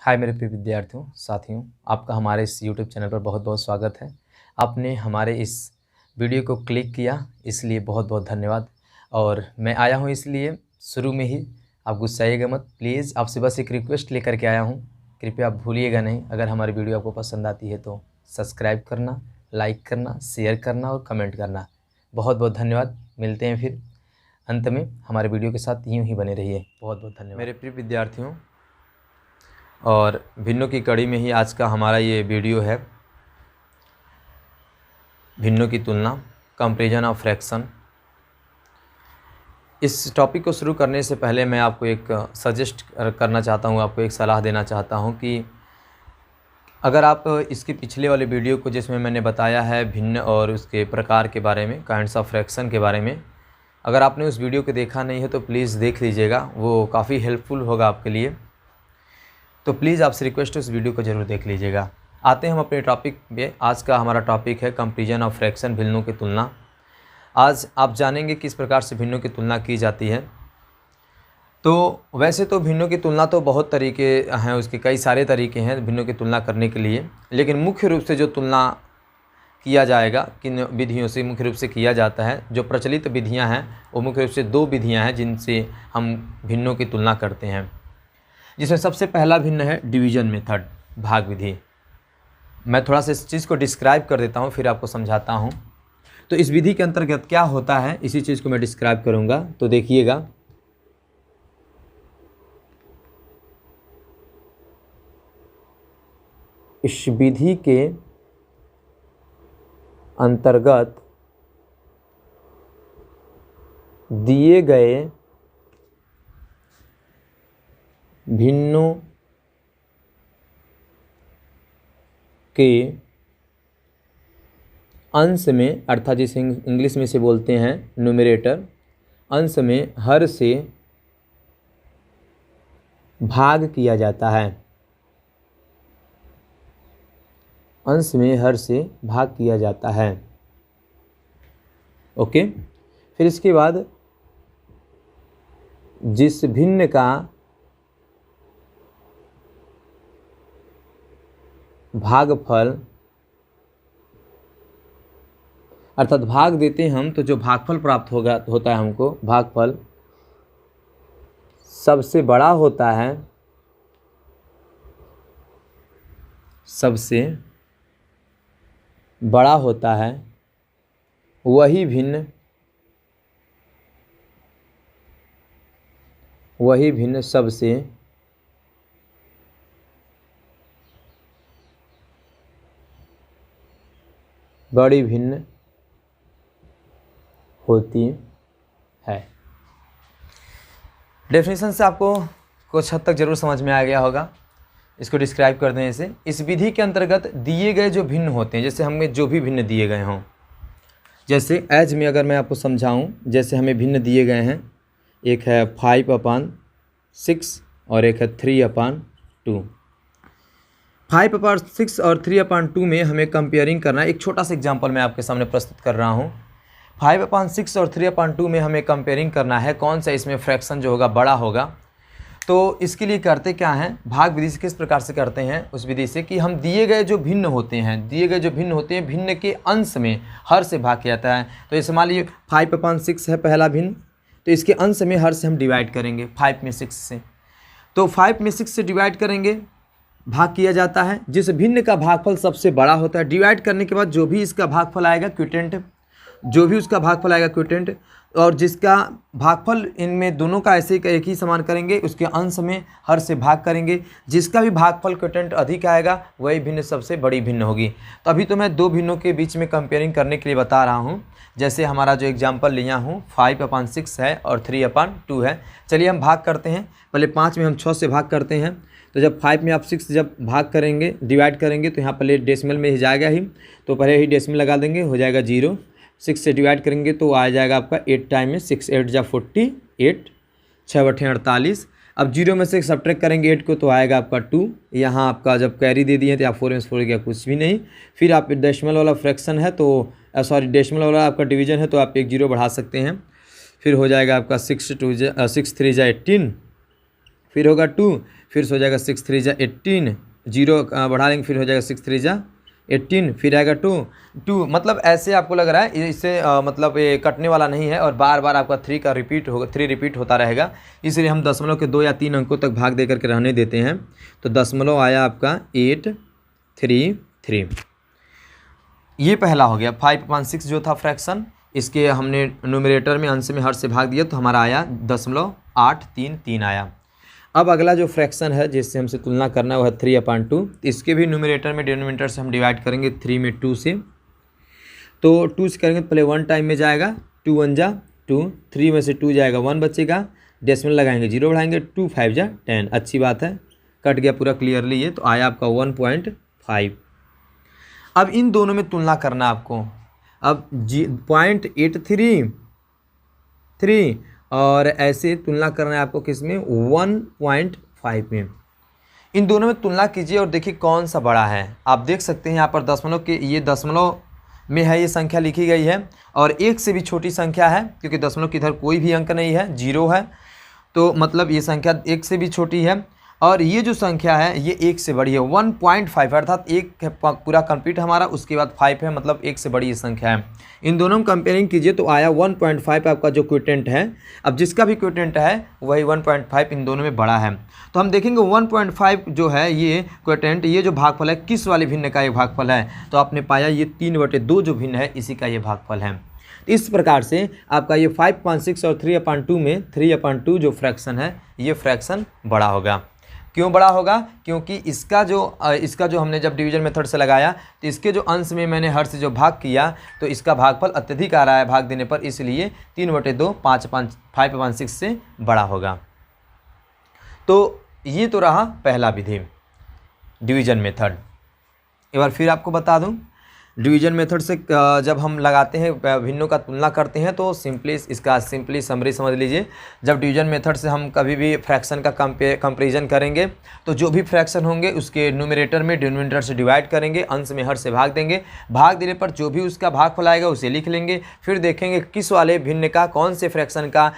हाय मेरे प्रिय विद्यार्थियों साथियों, आपका हमारे इस YouTube चैनल पर बहुत बहुत स्वागत है। आपने हमारे इस वीडियो को क्लिक किया इसलिए बहुत बहुत धन्यवाद। और मैं आया हूँ इसलिए शुरू में ही आप गुस्साइएगा मत, प्लीज़ आपसे बस एक रिक्वेस्ट लेकर के आया हूँ, कृपया आप भूलिएगा नहीं। अगर हमारी वीडियो आपको पसंद आती है तो सब्सक्राइब करना, लाइक करना, शेयर करना और कमेंट करना। बहुत बहुत धन्यवाद। मिलते हैं फिर अंत में। हमारे वीडियो के साथ यूँ ही बने रहिए। बहुत बहुत धन्यवाद मेरे प्रिय विद्यार्थियों। और भिन्नों की कड़ी में ही आज का हमारा ये वीडियो है। भिन्नों की तुलना, कंपैरिजन ऑफ फ्रैक्शन। इस टॉपिक को शुरू करने से पहले मैं आपको एक सजेस्ट करना चाहता हूँ, आपको एक सलाह देना चाहता हूँ कि अगर आप इसके पिछले वाले वीडियो को जिसमें मैंने बताया है भिन्न और उसके प्रकार के बारे में, काइंड्स ऑफ फ्रैक्शन के बारे में, अगर आपने उस वीडियो को देखा नहीं है तो प्लीज़ देख लीजिएगा, वो काफ़ी हेल्पफुल होगा आपके लिए। तो प्लीज़ आपसे रिक्वेस्ट है उस वीडियो को ज़रूर देख लीजिएगा। आते हैं हम अपने टॉपिक पे। आज का हमारा टॉपिक है कंपैरिजन ऑफ फ्रैक्शन, भिन्नों की तुलना। आज आप जानेंगे किस प्रकार से भिन्नों की तुलना की जाती है। तो वैसे तो भिन्नों की तुलना तो बहुत तरीके हैं, उसके कई सारे तरीके हैं भिन्नों की तुलना करने के लिए, लेकिन मुख्य रूप से जो तुलना किया जाएगा किन विधियों से मुख्य रूप से किया जाता है, जो प्रचलित विधियाँ हैं वो मुख्य रूप से दो विधियाँ हैं जिनसे हम भिन्नों की तुलना करते हैं। जिसमें सबसे पहला भिन्न है डिवीज़न मेथड, भाग विधि। मैं थोड़ा सा इस चीज़ को डिस्क्राइब कर देता हूँ फिर आपको समझाता हूँ। तो इस विधि के अंतर्गत क्या होता है इसी चीज़ को मैं डिस्क्राइब करूँगा, तो देखिएगा। इस विधि के अंतर्गत दिए गए भिन्नों के अंश में, अर्थात जिसे इंग्लिश में से बोलते हैं न्यूमरेटर, अंश में हर से भाग किया जाता है। अंश में हर से भाग किया जाता है। ओके। फिर इसके बाद जिस भिन्न का भागफल, अर्थात भाग देते हैं हम तो जो भागफल प्राप्त होता है हमको, भागफल सबसे बड़ा होता है, सबसे बड़ा होता है, वही भिन्न सबसे बड़ी भिन्न होती है। डेफिनेशन से आपको कुछ हद तक जरूर समझ में आ गया होगा। इसको डिस्क्राइब कर देने से, इस विधि के अंतर्गत दिए गए जो भिन्न होते हैं, जैसे हमें जो भी भिन्न दिए गए हों, जैसे एज में अगर मैं आपको समझाऊं, जैसे हमें भिन्न दिए गए हैं, एक है 5/6 और एक है 3/2। 5/6 और 3/2 में हमें कंपेयरिंग करना है। एक छोटा सा एग्जांपल मैं आपके सामने प्रस्तुत कर रहा हूँ। 5/6 और 3/2 में हमें कंपेयरिंग करना है कौन सा इसमें फ्रैक्शन जो होगा बड़ा होगा। तो इसके लिए करते क्या हैं, भाग विधि से किस प्रकार से करते हैं, उस विधि से कि हम दिए गए जो भिन्न होते हैं, भिन्न के अंश में हर से भाग किया जाता है। तो जैसे मान लीजिए 5/6 है पहला भिन्न, तो इसके अंश में हर से हम डिवाइड करेंगे 5 में 6 से। तो 5 में 6 से डिवाइड करेंगे, भाग किया जाता है। जिस भिन्न का भागफल सबसे बड़ा होता है, डिवाइड करने के बाद जो भी इसका भागफल आएगा क्विटेंट, और जिसका भागफल इनमें दोनों का ऐसे एक ही समान करेंगे, उसके अंश में हर से भाग करेंगे। जिसका भी भागफल क्विटेंट अधिक आएगा वही भिन्न सबसे बड़ी भिन्न होगी। तो अभी तो मैं दो भिन्नों के बीच में कंपेयरिंग करने के लिए बता रहा हूँ। जैसे हमारा जो एग्जाम्पल लिया हूँ 5/6 है और 3/2 है। चलिए हम भाग करते हैं। पहले 5 में हम 6 से भाग करते हैं। तो जब 5 में आप 6 जब भाग करेंगे, डिवाइड करेंगे, तो यहाँ पहले डेसिमल में ही जाएगा ही, तो पहले ही डेसिमल लगा देंगे, हो जाएगा 0। 6 से डिवाइड करेंगे तो आ जाएगा आपका 8 टाइम में 6 8 जा 48, 6/48। अब 0 में से सब्ट्रैक्ट करेंगे 8 को तो आएगा आपका 2। यहाँ आपका जब कैरी दे दिए तो आप 4 में से 4 गया कुछ भी नहीं। फिर आप डेसिमल वाला फ्रैक्शन है तो डेसिमल वाला आपका डिवीजन है तो आप 1 0 बढ़ा सकते हैं। फिर हो जाएगा आपका 6 3 जा 18, फिर होगा 2, फिर से हो जाएगा 6 3 जा 18, जीरो बढ़ा लेंगे फिर हो जाएगा 6 3 जा 18, फिर आएगा 2 2, मतलब ऐसे आपको लग रहा है इससे मतलब ये कटने वाला नहीं है और बार बार आपका 3 का रिपीट होगा, 3 रिपीट होता रहेगा, इसलिए हम दशमलव के 2 या 3 अंकों तक भाग दे करके रहने देते हैं। तो दशमलव आया आपका 833। ये पहला हो गया 5/6 जो था फ्रैक्शन, इसके हमने न्यूमरेटर में अंश में हर से भाग दिया तो हमारा आया 0.833 आया। अब अगला जो फ्रैक्शन है जिससे हमसे तुलना करना है वह 3/2, इसके भी न्यूमरेटर में डिनोमिनेटर से हम डिवाइड करेंगे 3 में 2 से। तो 2 से करेंगे तो पहले 1 टाइम में जाएगा, 2 1 जा 2, 3 में से 2 जाएगा 1 बचेगा, डेसिमल लगाएंगे 0 बढ़ाएंगे 2 5 जा 10, अच्छी बात है, कट गया पूरा क्लियरली ये, तो आया आपका 1.5। अब इन दोनों में तुलना करना आपको, अब 0.833 और ऐसे तुलना करना है आपको किस में 1.5 में। इन दोनों में तुलना कीजिए और देखिए कौन सा बड़ा है। आप देख सकते हैं यहाँ पर दशमलव के ये दशमलव में है, ये संख्या लिखी गई है और एक से भी छोटी संख्या है क्योंकि दशमलव की इधर कोई भी अंक नहीं है, 0 है, तो मतलब ये संख्या एक से भी छोटी है। और ये जो संख्या है ये एक से बड़ी है 1.5, अर्थात एक पूरा कंप्लीट हमारा, उसके बाद 5 है, मतलब एक से बड़ी ये संख्या है। इन दोनों में कंपेयरिंग कीजिए तो आया 1.5 आपका जो क्वोटेंट है। अब जिसका भी क्वोटेंट है वही 1.5 इन दोनों में बड़ा है। तो हम देखेंगे 1.5 जो है ये क्वोटेंट, ये जो भागफल है किस वाले भिन्न का ये भागफल है, तो आपने पाया ये 3/2 जो भिन्न है इसी का ये भागफल है। इस प्रकार से आपका ये 5/6 और 3/2 में 3/2 जो फ्रैक्शन है ये फ्रैक्शन बड़ा होगा। क्यों बड़ा होगा? क्योंकि इसका जो हमने जब डिवीजन मेथड से लगाया तो इसके जो अंश में मैंने हर से जो भाग किया तो इसका भागफल अत्यधिक आ रहा है भाग देने पर, इसलिए 3/2 5/6 से बड़ा होगा। तो ये तो रहा पहला विधि डिवीजन मेथड। एक बार फिर आपको बता दूं, डिवीजन मेथड से जब हम लगाते हैं भिन्नों का तुलना करते हैं तो इसका सिंपली समरी समझ लीजिए। जब डिवीजन मेथड से हम कभी भी फ्रैक्शन का कंपैरिजन करेंगे तो जो भी फ्रैक्शन होंगे उसके न्यूमरेटर में डिनोमिनेटर से डिवाइड करेंगे, अंश में हर से भाग देंगे, भाग देने पर जो भी उसका भागफल आएगा उसे लिख लेंगे, फिर देखेंगे किस वाले भिन्न का कौन से फ्रैक्शन का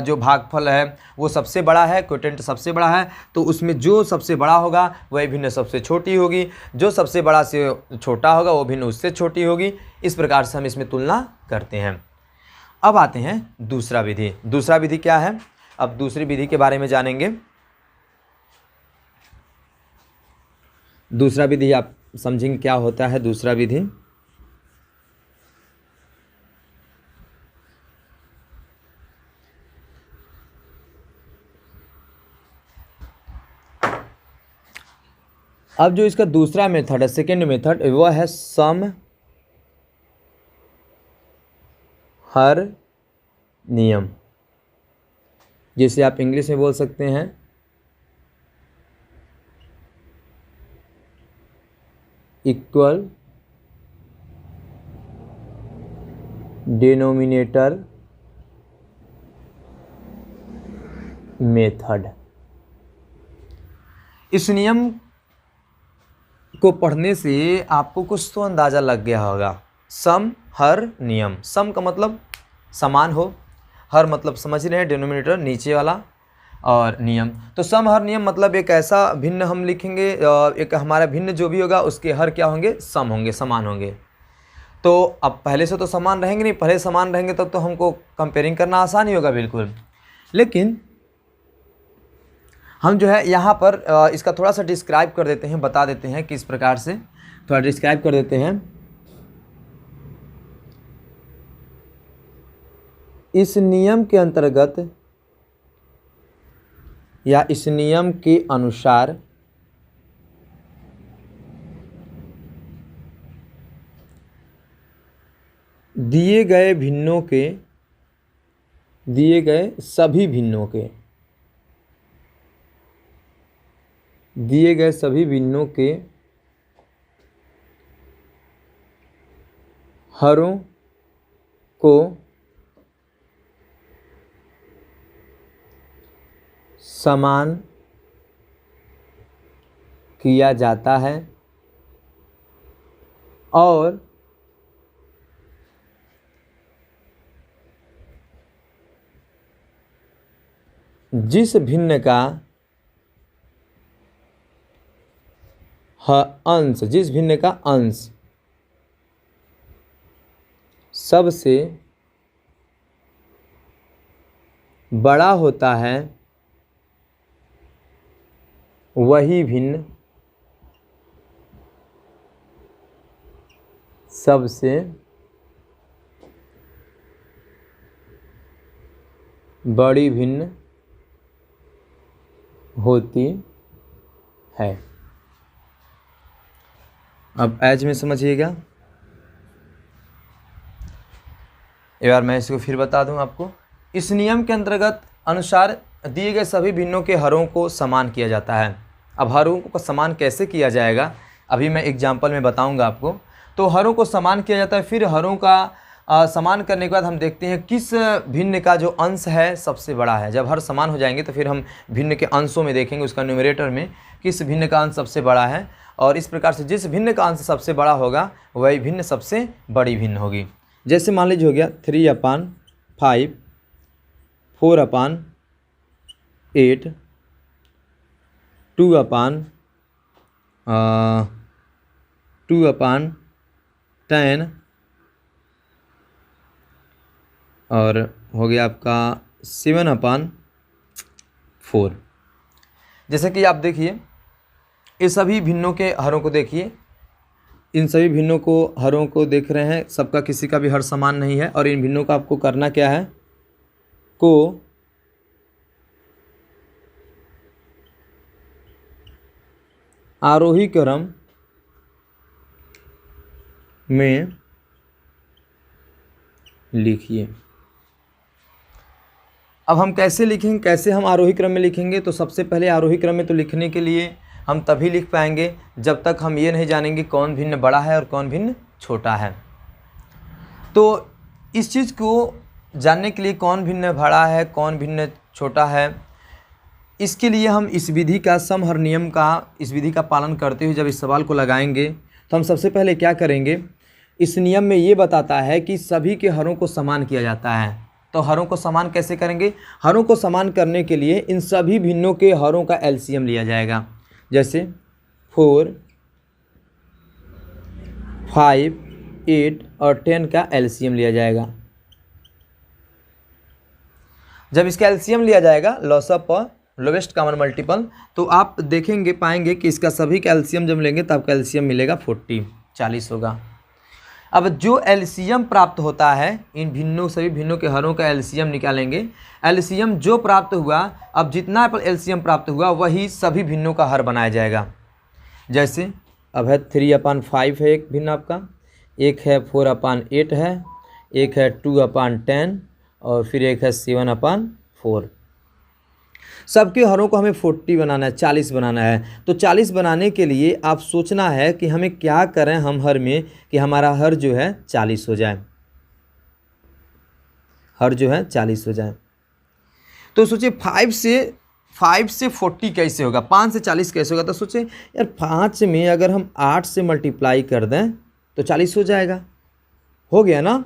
जो भागफल है वो सबसे बड़ा है, क्वोटेंट सबसे बड़ा है, तो उसमें जो सबसे बड़ा होगा वही भिन्न सबसे छोटी होगी, जो सबसे बड़ा से छोटा होगा वो भिन्न उससे छोटी होगी। इस प्रकार से हम इसमें तुलना करते हैं। अब आते हैं दूसरा विधि। दूसरा विधि क्या है? अब दूसरी विधि के बारे में जानेंगे। दूसरा विधि आप समझेंगे क्या होता है दूसरा विधि। अब जो इसका दूसरा मेथड है, सेकेंड मेथड, वह है सम हर नियम, जिसे आप इंग्लिश में बोल सकते हैं इक्वल डिनोमिनेटर मेथड। इस नियम को पढ़ने से आपको कुछ तो अंदाज़ा लग गया होगा। सम हर नियम, सम का मतलब समान हो, हर मतलब समझ रहे हैं डिनोमिनेटर नीचे वाला, और नियम, तो सम हर नियम मतलब एक ऐसा भिन्न हम लिखेंगे, एक हमारा भिन्न जो भी होगा उसके हर क्या होंगे, सम होंगे, समान होंगे। तो अब पहले से तो समान रहेंगे नहीं, पहले समान रहेंगे तब तो हमको कंपेयरिंग करना आसान ही होगा बिल्कुल। लेकिन हम जो है यहाँ पर इसका थोड़ा सा डिस्क्राइब कर देते हैं, बता देते हैं किस प्रकार से, थोड़ा डिस्क्राइब कर देते हैं। इस नियम के अंतर्गत या इस नियम के अनुसार दिए गए सभी भिन्नों के हरों को समान किया जाता है और जिस भिन्न का अंश, जिस भिन्न का अंश सबसे बड़ा होता है वही भिन्न सबसे बड़ी भिन्न होती है। अब एज में समझिएगा, एक बार मैं इसको फिर बता दूं आपको। इस नियम के अंतर्गत अनुसार दिए गए सभी भिन्नों के हरों को समान किया जाता है। अब हरों को समान कैसे किया जाएगा अभी मैं एग्जाम्पल में बताऊंगा आपको। तो हरों को समान किया जाता है, फिर हरों का समान करने के बाद हम देखते हैं किस भिन्न का जो अंश है सबसे बड़ा है। जब हर समान हो जाएंगे तो फिर हम भिन्न के अंशों में देखेंगे, उसका न्यूमरेटर में किस भिन्न का अंश सबसे बड़ा है, और इस प्रकार से जिस भिन्न का अंश सबसे बड़ा होगा वही भिन्न सबसे बड़ी भिन्न होगी। जैसे मान लीजिए हो गया 3/5, 4/8, 2/10 और हो गया आपका 7/4। जैसे कि आप देखिए ये सभी भिन्नों के हरों को देखिए, इन सभी भिन्नों को हरों को देख रहे हैं, सबका किसी का भी हर समान नहीं है। और इन भिन्नों का आपको करना क्या है, को आरोही क्रम में लिखिए। अब हम कैसे लिखेंगे, कैसे हम आरोही क्रम में लिखेंगे? तो सबसे पहले आरोही क्रम में तो लिखने के लिए हम तभी लिख पाएंगे जब तक हम ये नहीं जानेंगे कौन भिन्न बड़ा है और कौन भिन्न छोटा है। तो इस चीज़ को जानने के लिए कौन भिन्न बड़ा है कौन भिन्न छोटा है, इसके लिए हम इस विधि का समहर नियम का, इस विधि का पालन करते हुए जब इस सवाल को लगाएंगे तो हम सबसे पहले क्या करेंगे, इस नियम में ये बताता है कि सभी के हरों को समान किया जाता है। तो हरों को समान कैसे करेंगे? हरों को समान करने के लिए इन सभी भिन्नों के हरों का एलसीएम लिया जाएगा। जैसे 4, 5, 8 और 10 का एलसीएम लिया जाएगा। जब इसका एलसीएम लिया जाएगा, लॉसअप और लोवेस्ट कॉमन मल्टीपल, तो आप देखेंगे पाएंगे कि इसका सभी का एलसीएम जब लेंगे तो आपका एलसीएम मिलेगा 40 होगा। अब जो एलसीएम प्राप्त होता है, इन भिन्नों सभी भिन्नों के हरों का एलसीएम निकालेंगे। एलसीएम जो प्राप्त हुआ, अब जितना एलसीएम प्राप्त हुआ वही सभी भिन्नों का हर बनाया जाएगा। जैसे अब है 3/5 है एक भिन्न आपका, एक है 4/8 है, एक है 2/10 और फिर एक है 7/4। सबके हरों को हमें 40 बनाना है, 40 बनाना है। तो 40 बनाने के लिए आप सोचना है कि हमें क्या करें हम हर में कि हमारा हर जो है 40 हो जाए, हर जो है 40 हो जाए। तो सोचिए 5 से 40 कैसे होगा, 5 से 40 कैसे होगा? तो सोचिए यार 5 में अगर हम 8 से मल्टीप्लाई कर दें तो 40 हो जाएगा, हो गया ना।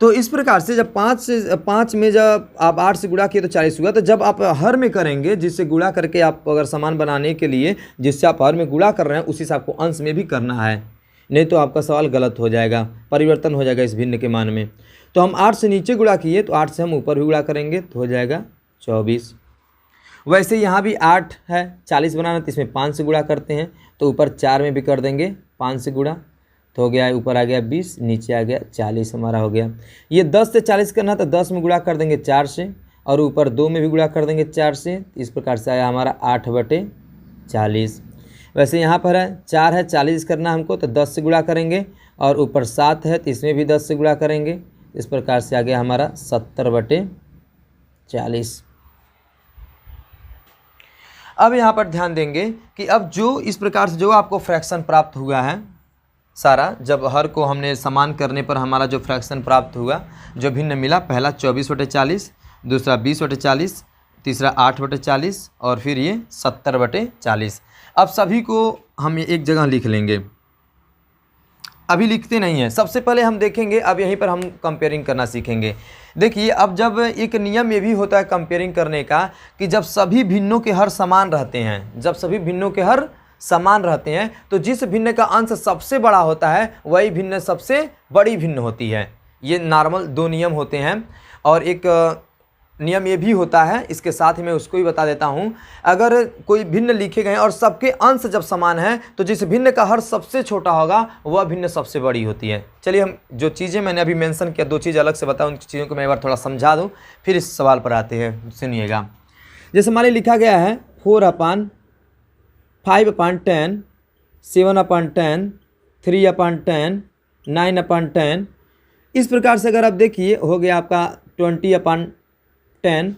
तो इस प्रकार से जब 5 में जब आप 8 से गुणा किए तो 40 हुआ। तो जब आप हर में करेंगे, जिससे गुणा करके आप अगर समान बनाने के लिए जिससे आप हर में गुणा कर रहे हैं उसी से आपको अंश में भी करना है, नहीं तो आपका सवाल गलत हो जाएगा, परिवर्तन हो जाएगा इस भिन्न के मान में। तो हम 8 से नीचे गुणा किए तो 8 से हम ऊपर भी गुणा करेंगे तो हो जाएगा 24। वैसे यहाँ भी 8 है, 40 बनाना तो इसमें 5 से गुणा करते हैं तो ऊपर 4 में भी कर देंगे 5 से गुणा, तो हो गया ऊपर आ गया 20, नीचे आ गया 40 हमारा हो गया। ये 10 से 40 करना तो 10 में गुणा कर देंगे 4 से और ऊपर 2 में भी गुणा कर देंगे 4 से। इस प्रकार से आया हमारा 8/40। वैसे यहाँ पर है 4 है, 40 करना हमको तो 10 से गुणा करेंगे और ऊपर 7 है तो इसमें भी 10 से गुणा करेंगे। इस प्रकार से आ गया हमारा 70/40। अब यहाँ पर ध्यान देंगे कि अब जो इस प्रकार से जो आपको फ्रैक्शन प्राप्त हुआ है सारा, जब हर को हमने समान करने पर हमारा जो फ्रैक्शन प्राप्त हुआ, जो भिन्न मिला, पहला 24/40, दूसरा 20/40, तीसरा 8/40 और फिर ये 70/40। अब सभी को हम एक जगह लिख लेंगे, अभी लिखते नहीं हैं। सबसे पहले हम देखेंगे, अब यहीं पर हम कंपेयरिंग करना सीखेंगे। देखिए अब जब एक नियम ये भी होता है कंपेयरिंग करने का कि जब सभी भिन्नों के हर समान रहते हैं, जब सभी भिन्नों के हर समान रहते हैं तो जिस भिन्न का अंश सबसे बड़ा होता है वही भिन्न सबसे बड़ी भिन्न होती है। ये नॉर्मल 2 नियम होते हैं। और एक नियम ये भी होता है, इसके साथ ही मैं उसको भी बता देता हूँ। अगर कोई भिन्न लिखे गए और सबके अंश जब समान है तो जिस भिन्न का हर सबसे छोटा होगा वह भिन्न सबसे बड़ी होती है। चलिए हम जो चीज़ें मैंने अभी मेंशन किया 2 चीज़ अलग से बताऊँ, उन चीज़ों को मैं एक बार थोड़ा समझा दूँ, फिर इस सवाल पर आते हैं। सुनिएगा, जैसे मान लीजिए लिखा गया है 4/5/10, 7/10, 3/10, 9/10। इस प्रकार से अगर आप देखिए हो गया आपका 20/10।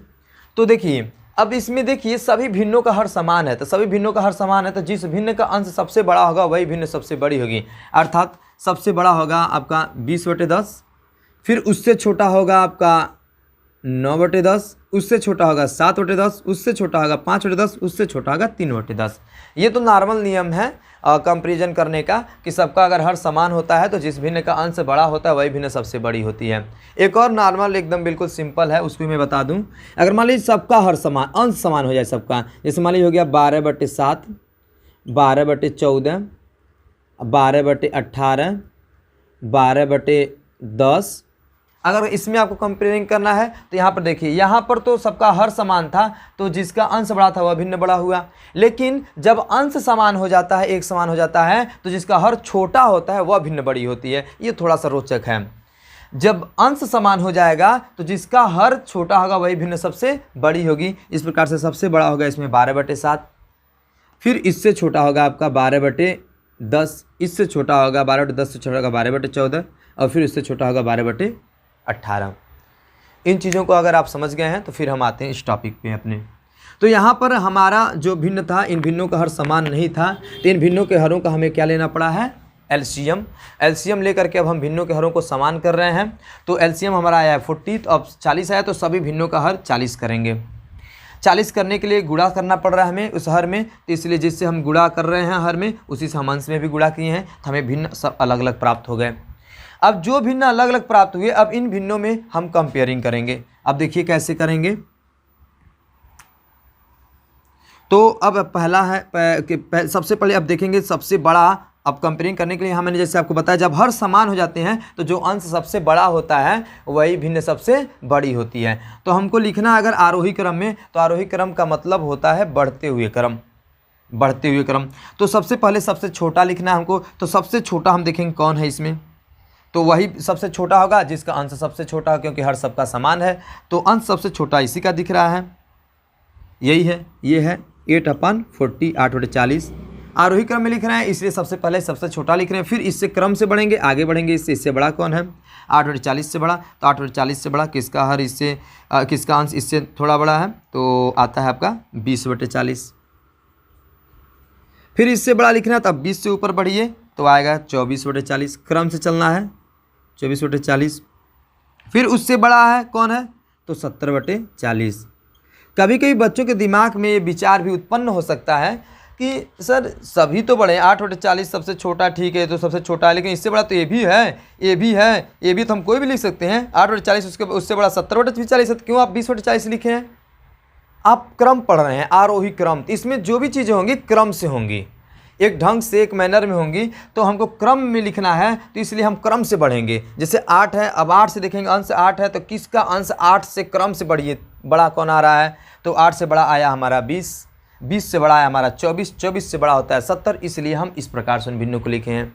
तो देखिए अब इसमें देखिए सभी भिन्नों का हर समान है, तो सभी भिन्नों का हर समान है तो जिस भिन्न का अंश सबसे बड़ा होगा वही भिन्न सबसे बड़ी होगी। अर्थात सबसे बड़ा होगा आपका 20/10, फिर उससे छोटा होगा आपका 9/10, उससे छोटा होगा 7/10, उससे छोटा होगा 5/10, उससे छोटा होगा 3/10। ये तो नॉर्मल नियम है कंपैरिजन करने का कि सबका अगर हर समान होता है तो जिस भिन्न का अंश बड़ा होता है वही भिन्न सबसे बड़ी होती है। एक और नॉर्मल एकदम बिल्कुल सिंपल है, उसको मैं बता दूं। अगर मान लीजिए सबका हर समान अंश समान हो जाए सबका, जैसे मान लीजिए हो गया 12/7, 12/14, 12/18, 12/10। अगर इसमें आपको कंपेयरिंग करना है तो यहाँ पर देखिए, यहाँ पर तो सबका हर समान था तो जिसका अंश बड़ा था वह भिन्न बड़ा हुआ। लेकिन जब अंश समान हो जाता है, एक समान हो जाता है, तो जिसका हर छोटा होता है वह भिन्न बड़ी होती है। ये थोड़ा सा रोचक है। जब अंश समान हो जाएगा तो जिसका हर छोटा होगा वही भिन्न सबसे बड़ी होगी। इस प्रकार से सबसे बड़ा होगा इसमें 12/7, फिर इससे छोटा होगा आपका 12/10, इससे छोटा होगा 12/10 से छोटा होगा 12/14, और फिर इससे छोटा होगा 12/18। इन चीज़ों को अगर आप समझ गए हैं तो फिर हम आते हैं इस टॉपिक पे अपने। तो यहाँ पर हमारा जो भिन्न था, इन भिन्नों का हर समान नहीं था, तो इन भिन्नों के हरों का हमें क्या लेना पड़ा है? एलसीएम। एलसीएम लेकर के अब हम भिन्नों के हरों को समान कर रहे हैं। तो एलसीएम हमारा आया है 40, तो अब 40 आया तो सभी भिन्नों का हर 40 करेंगे। 40 करने के लिए गुणा करना पड़ रहा है हमें उस हर में, तो इसलिए जिससे हम गुणा कर रहे हैं हर में उसी से हम अंश में भी गुणा किए हैं, तो हमें भिन्न सब अलग अलग प्राप्त हो गए। अब जो भिन्न अलग अलग प्राप्त हुए, अब इन भिन्नों में हम कंपेयरिंग करेंगे। अब देखिए कैसे करेंगे। तो अब पहला है सबसे पहले अब देखेंगे सबसे बड़ा। अब कंपेयरिंग करने के लिए मैंने जैसे आपको बताया, जब हर समान हो जाते हैं तो जो अंश सबसे बड़ा होता है वही भिन्न सबसे बड़ी होती है। तो हमको लिखना है अगर आरोही क्रम में, तो आरोही क्रम का मतलब होता है बढ़ते हुए क्रम, बढ़ते हुए क्रम। तो सबसे पहले सबसे छोटा लिखना है हमको। तो सबसे छोटा हम देखेंगे कौन है इसमें, तो वही सबसे छोटा होगा जिसका अंश सबसे छोटा हो, क्योंकि हर सबका समान है। तो अंश सबसे छोटा इसी का दिख रहा है, यही है, ये है 8/40, 8/40। आरोही क्रम में लिख रहे हैं इसलिए सबसे पहले सबसे छोटा लिख रहे हैं, फिर इससे क्रम से बढ़ेंगे, आगे बढ़ेंगे, इससे बड़ा कौन है? 8/40 से बड़ा। तो 8/40 से बड़ा किसका हर इससे किसका अंश इससे थोड़ा बड़ा है, तो आता है आपका 20/40। फिर इससे बड़ा लिखना है तो अब 20 से ऊपर बढ़िए तो आएगा 24/40। क्रम से चलना है 24/40। फिर उससे बड़ा है कौन है, तो 70/40। कभी कभी बच्चों के दिमाग में ये विचार भी उत्पन्न हो सकता है कि सर सभी तो बड़े हैं, 8/40 सबसे छोटा ठीक है, तो सबसे छोटा है, लेकिन इससे बड़ा तो ये भी है, ये भी है, ये भी, तो हम कोई भी लिख सकते हैं। 8/40 उससे बड़ा 70/40 है, तो क्यों आप 20/40 लिखे हैं? आप क्रम पढ़ रहे हैं, आरोही क्रम। तो इसमें जो भी चीज़ें होंगी क्रम से होंगी, एक ढंग से, एक मैनर में होंगी। तो हमको क्रम में लिखना है, तो इसलिए हम क्रम से बढ़ेंगे। जैसे 8 है, अब 8 से देखेंगे अंश 8 है, तो किसका अंश 8 से क्रम से बढ़िए बड़ा कौन आ रहा है, तो 8 से बड़ा आया हमारा 20, 20 से बड़ा आया हमारा 24, 24 से बड़ा होता है 70, इसलिए हम इस प्रकार से उन भिन्नों को लिखे हैं।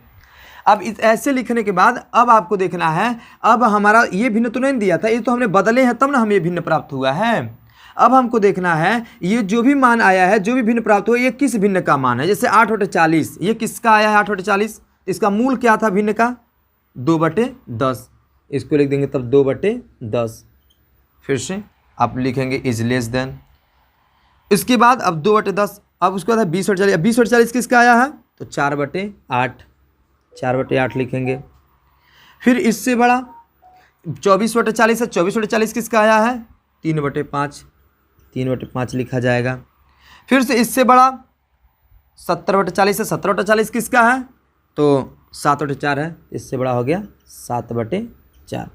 अब ऐसे लिखने के बाद अब आपको देखना है, अब हमारा ये भिन्न तो नहीं दिया था, ये तो हमने बदले हैं तब ना हमें भिन्न प्राप्त हुआ है। अब हमको देखना है ये जो भी मान आया है, जो भी भिन्न प्राप्त हुआ, ये किस भिन्न का मान है। जैसे 8/40 ये किसका आया है 8/40, इसका मूल क्या था भिन्न का, 2/10। इसको लिख देंगे तब 2/10। फिर से आप लिखेंगे इज लेस देन। इसके बाद अब 2/10, अब उसके बाद 20/40। 20/40 किसका आया है, तो 4/8, 4/8 लिखेंगे। फिर इससे बड़ा 24/40 है, 24/40 किसका आया है, 3/5, 3/5 लिखा जाएगा। फिर से इससे बड़ा 70/40 है, 70/40 किसका है, तो 7/4 है, इससे बड़ा हो गया 7/4।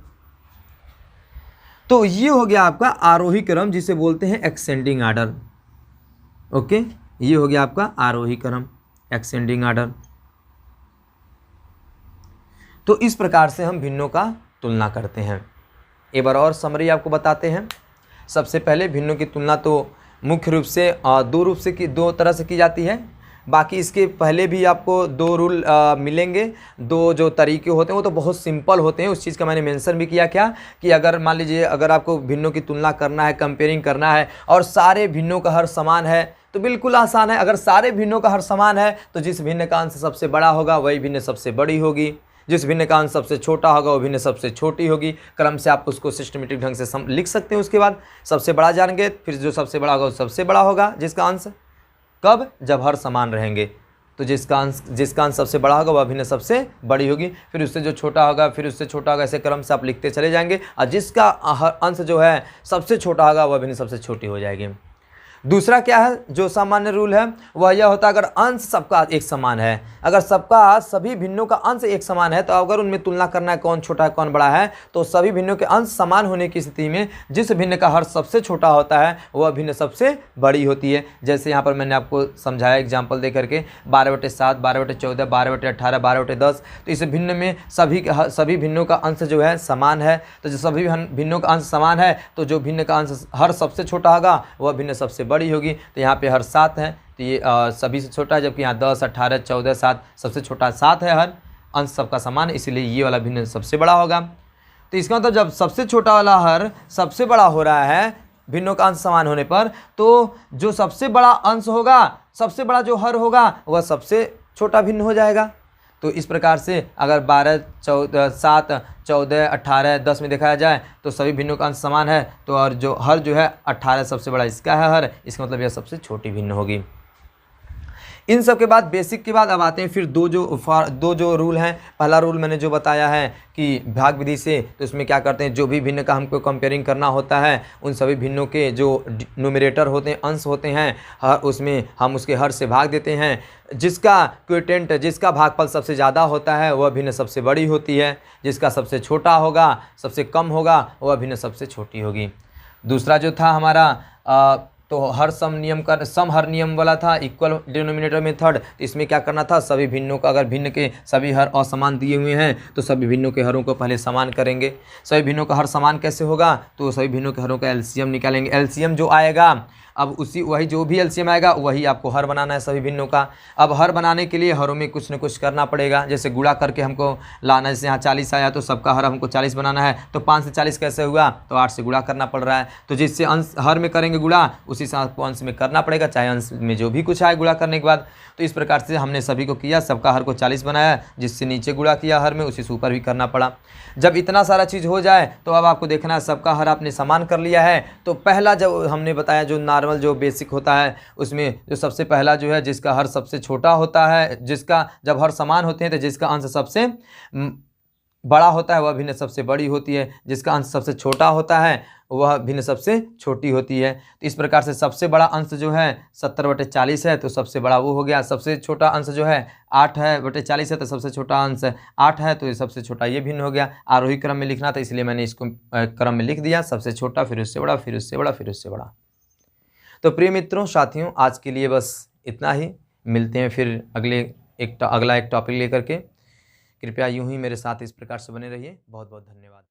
तो ये हो गया आपका आरोही क्रम, जिसे बोलते हैं एक्सेंडिंग आर्डर। ओके, ये हो गया आपका आरोही क्रम। एक्सेंडिंग आर्डर। तो इस प्रकार से हम भिन्नों का तुलना करते हैं। एक बार और समरी आपको बताते हैं। सबसे पहले भिन्नों की तुलना तो मुख्य रूप से दो तरह से की जाती है। बाकी इसके पहले भी आपको दो रूल मिलेंगे। दो जो तरीके होते हैं वो तो बहुत सिंपल होते हैं। उस चीज़ का मैंने मेंशन भी किया क्या कि अगर मान लीजिए अगर आपको भिन्नों की तुलना करना है, कंपेयरिंग करना है और सारे भिन्नों का हर समान है तो बिल्कुल आसान है। अगर सारे भिन्नों का हर समान है तो जिस भिन्न का अंश सबसे बड़ा होगा वही भिन्न सबसे बड़ी होगी, जिस भिन्न का अंश सबसे छोटा होगा वो भिन्न सबसे छोटी होगी। क्रम से आप उसको सिस्टमेटिक ढंग से लिख सकते हैं। उसके बाद सबसे बड़ा जानेंगे, फिर जो सबसे बड़ा होगा वो सबसे बड़ा होगा जिसका अंश, कब, जब हर समान रहेंगे। तो जिसका अंश सबसे बड़ा होगा वह भिन्न सबसे बड़ी होगी, फिर उससे जो छोटा होगा फिर उससे छोटा होगा, ऐसे क्रम से आप लिखते चले जाएंगे और जिसका अंश जो है सबसे छोटा होगा वह भिन्न सबसे छोटी हो जाएगी। दूसरा क्या है जो सामान्य रूल है वह यह होता है अगर अंश सबका एक समान है, अगर सबका सभी भिन्नों का अंश एक समान है तो अगर उनमें तुलना करना है कौन छोटा है कौन बड़ा है तो सभी भिन्नों के अंश समान होने की स्थिति में जिस भिन्न का हर सबसे छोटा होता है वह भिन्न सबसे बड़ी होती है। जैसे यहाँ पर मैंने आपको समझाया एग्जाम्पल दे करके 12/7, 12/14, 12/18, 12/10। तो इस भिन्न में सभी भिन्नों का अंश जो है समान है। तो जो सभी भिन्नों का अंश समान है तो जो भिन्न का अंश हर सबसे छोटा होगा वह भिन्न सबसे बड़ी होगी। तो यहाँ पे हर 7 है तो ये सभी से छोटा है, जबकि यहाँ 10, 18, 14, 7 सबसे छोटा 7 है। हर अंश सबका समान, इसीलिए ये वाला भिन्न सबसे बड़ा होगा। तो इसका मतलब जब सबसे छोटा वाला हर सबसे बड़ा हो रहा है भिन्नों का अंश समान होने पर, तो जो सबसे बड़ा अंश होगा, सबसे बड़ा जो हर होगा वह सबसे छोटा भिन्न हो जाएगा। तो इस प्रकार से अगर 12, 14, 7, 14, 18, 10 में दिखाया जाए तो सभी भिन्नों का अंश समान है। तो और जो हर जो है 18 सबसे बड़ा इसका है हर, इसका मतलब यह सबसे छोटी भिन्न होगी। इन सब के बाद बेसिक के बाद अब आते हैं फिर दो जो रूल हैं। पहला रूल मैंने जो बताया है कि भाग विधि से, तो इसमें क्या करते हैं जो भी भिन्न का हमको कंपेयरिंग करना होता है उन सभी भिन्नों के जो न्यूमरेटर होते हैं, अंश होते हैं, उसमें हम उसके हर से भाग देते हैं। जिसका क्वोटिएंट, जिसका भागफल सबसे ज़्यादा होता है वह भिन्न सबसे बड़ी होती है, जिसका सबसे छोटा होगा, सबसे कम होगा वह भिन्न सबसे छोटी होगी। दूसरा जो था हमारा तो हर सम हर नियम वाला था, इक्वल डिनोमिनेटर मेथड। तो इसमें क्या करना था, सभी भिन्नों का, अगर भिन्न के सभी हर असमान दिए हुए हैं तो सभी भिन्नों के हरों को पहले समान करेंगे। सभी भिन्नों का हर समान कैसे होगा, तो सभी भिन्नों के हरों का एलसीएम निकालेंगे। एलसीएम जो आएगा, अब वही जो भी एलसीएम आएगा वही आपको हर बनाना है सभी भिन्नों का। अब हर बनाने के लिए हरों में कुछ न कुछ करना पड़ेगा, जैसे गुणा करके हमको लाना है। जैसे यहाँ 40 आया तो सबका हर हमको 40 बनाना है, तो 5 से 40 कैसे हुआ, तो 8 से गुणा करना पड़ रहा है। तो जिससे अंश हर में करेंगे गुणा, उसी से आपको अंश में करना पड़ेगा, चाहे अंश में जो भी कुछ आए गुणा करने के बाद। तो इस प्रकार से हमने सभी को किया, सबका हर को 40 बनाया, जिससे नीचे गुणा किया हर में, उसी से ऊपर भी करना पड़ा। जब इतना सारा चीज़ हो जाए तो अब आपको देखना है सबका हर आपने समान कर लिया है। तो पहला जब हमने बताया जो नॉर्मल जो बेसिक होता है उसमें जो सबसे पहला जो है जिसका हर सबसे छोटा होता है, जिसका जब हर समान होते हैं तो जिसका अंश सबसे बड़ा होता है वह भिन्न सबसे बड़ी होती है, जिसका अंश सबसे छोटा होता है वह भिन्न सबसे छोटी होती है। तो इस प्रकार से सबसे बड़ा अंश जो है 70/40 है तो सबसे बड़ा वो हो गया। सबसे छोटा अंश जो है 8/40 है तो सबसे छोटा अंश 8 है तो ये सबसे छोटा ये भिन्न हो गया। आरोही क्रम में लिखना था इसलिए मैंने इसको क्रम में लिख दिया, सबसे छोटा, फिर उससे बड़ा, फिर उससे बड़ा, फिर उससे बड़ा। तो प्रिय मित्रों, साथियों, आज के लिए बस इतना ही। मिलते हैं फिर अगला एक टॉपिक लेकर के। कृपया यूं ही मेरे साथ इस प्रकार से बने रहिए। बहुत बहुत धन्यवाद।